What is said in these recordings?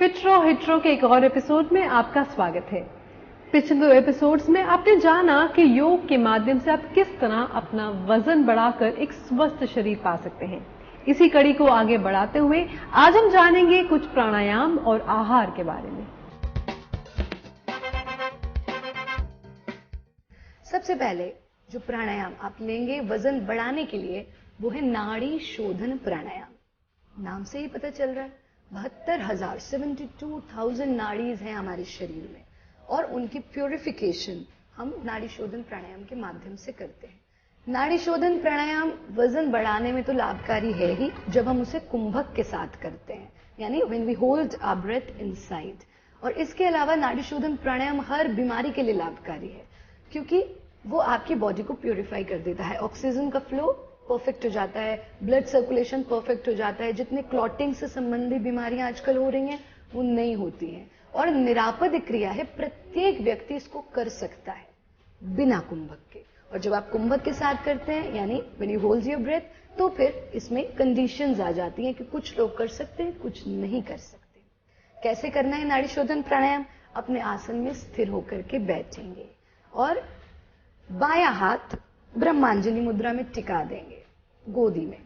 Hetero के एक और एपिसोड में आपका स्वागत है। पिछले 2 एपिसोड्स में आपने जाना कि योग के माध्यम से आप किस तरह अपना वजन बढ़ाकर एक स्वस्थ शरीर पा सकते हैं। इसी कड़ी को आगे बढ़ाते हुए आज हम जानेंगे कुछ प्राणायाम और आहार के बारे में। सबसे पहले जो प्राणायाम आप लेंगे वजन बढ़ाने के लिए वो है नाड़ी शोधन प्राणायाम। नाम से ही पता चल रहा है 72,000 नाड़ीज हैं हमारे शरीर में और उनकी प्यूरिफिकेशन हम नाड़ी शोधन प्राणायाम के माध्यम से करते हैं। नाड़ी शोधन प्राणायाम वजन बढ़ाने में तो लाभकारी है ही जब हम उसे कुंभक के साथ करते हैं, यानी when we hold our breath inside. और इसके अलावा नाड़ी शोधन प्राणायाम हर बीमारी के लिए लाभकारी है क्योंकि वो आपकी बॉडी को प्यूरिफाई कर देता है। ऑक्सीजन का फ्लो परफेक्ट हो जाता है, ब्लड सर्कुलेशन परफेक्ट हो जाता है, जितने क्लॉटिंग से संबंधित बीमारियां आजकल हो रही हैं वो नहीं होती हैं। और निरापद क्रिया है, प्रत्येक व्यक्ति इसको कर सकता है बिना कुंभक के। और जब आप कुंभक के साथ करते हैं यानी when you hold your breath, तो फिर इसमें कंडीशंस आ जाती हैं कि कुछ लोग कर सकते हैं, कुछ नहीं कर सकते। कैसे करना है नाड़ी शोधन प्राणायाम? अपने आसन में स्थिर होकर के बैठेंगे और बायां हाथ ब्रह्मांजलि मुद्रा में टिका देंगे गोदी में।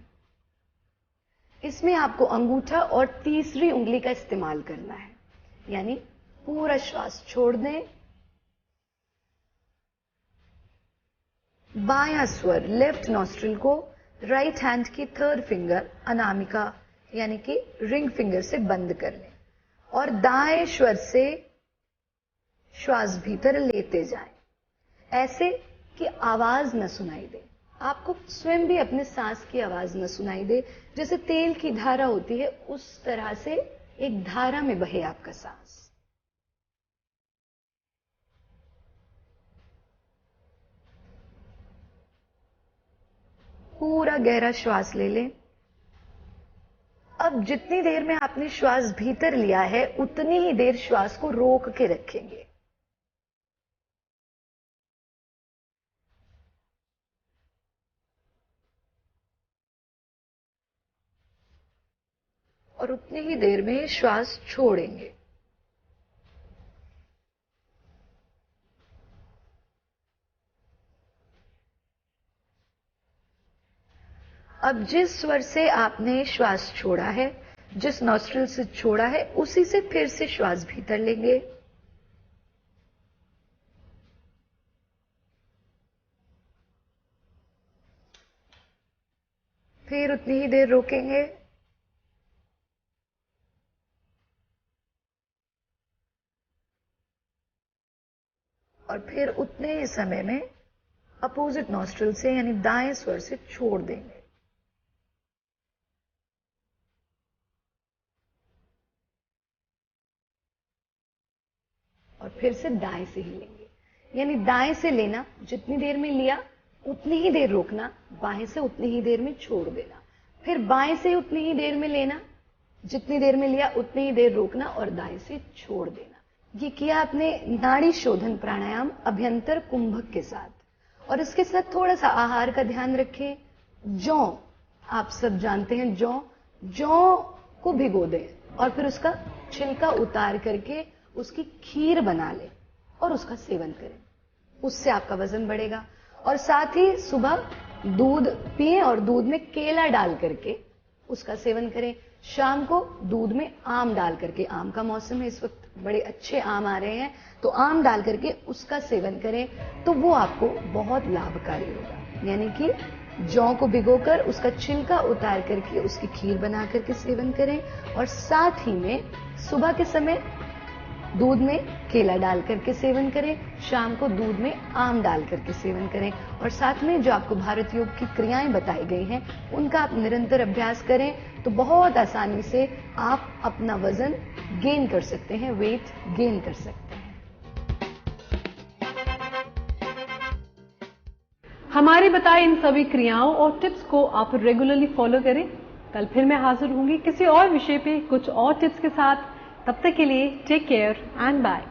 इसमें आपको अंगूठा और तीसरी उंगली का इस्तेमाल करना है, यानी पूरा श्वास छोड़ दें। बायां स्वर लेफ्ट नॉस्ट्रिल को राइट हैंड की थर्ड फिंगर अनामिका यानी कि रिंग फिंगर से बंद कर लें और दाएं स्वर से श्वास भीतर लेते जाएं, ऐसे कि आवाज न सुनाई दे। आपको स्वयं भी अपने सांस की आवाज न सुनाई दे। जैसे तेल की धारा होती है उस तरह से एक धारा में बहे आपका सांस। पूरा गहरा श्वास ले लें। अब जितनी देर में आपने श्वास भीतर लिया है उतनी ही देर श्वास को रोक के रखेंगे। और उतनी ही देर में श्वास छोड़ेंगे। अब जिस स्वर से आपने श्वास छोड़ा है, जिस नॉस्ट्रिल से छोड़ा है, उसी से फिर से श्वास भीतर लेंगे। फिर उतनी ही देर रोकेंगे और फिर उतने ही समय में अपोजिट नॉस्ट्रिल से यानी दाएं स्वर से छोड़ देंगे। और फिर से दाएं से ही लेंगे, यानी दाएं से लेना, जितनी देर में लिया उतनी ही देर रोकना, बाएं से उतनी ही देर में छोड़ देना। फिर बाएं से उतनी ही देर में लेना, जितनी देर में लिया उतनी ही देर रोकना और दाएं से छोड़ देना। ये किया आपने नाड़ी शोधन प्राणायाम अभ्यंतर कुंभक के साथ। और इसके साथ थोड़ा सा आहार का ध्यान रखें। जौ, आप सब जानते हैं जौ को भिगो दें और फिर उसका छिलका उतार करके उसकी खीर बना लें और उसका सेवन करें, उससे आपका वजन बढ़ेगा। और साथ ही सुबह दूध पिएं और दूध में केला डाल करके उसका सेवन करें। शाम को दूध में आम डाल करके, आम का मौसम है इस वक्त, बड़े अच्छे आम आ रहे हैं, तो आम डाल करके उसका सेवन करें तो वो आपको बहुत लाभकारी होगा। यानी कि जौ को भिगोकर उसका छिलका उतार करके उसकी खीर बना करके सेवन करें और साथ ही में सुबह के समय दूध में केला डाल करके सेवन करें, शाम को दूध में आम डाल करके सेवन करें। और साथ में जो आपको भारत योग की क्रियाएं बताई गई हैं उनका आप निरंतर अभ्यास करें तो बहुत आसानी से आप अपना वजन गेन कर सकते हैं, वेट गेन कर सकते हैं। हमारी बताई इन सभी क्रियाओं और टिप्स को आप रेगुलरली फॉलो करें। कल फिर मैं हाजिर होंगी किसी और विषय पे कुछ और टिप्स के साथ। तब तक के लिए टेक केयर एंड बाय।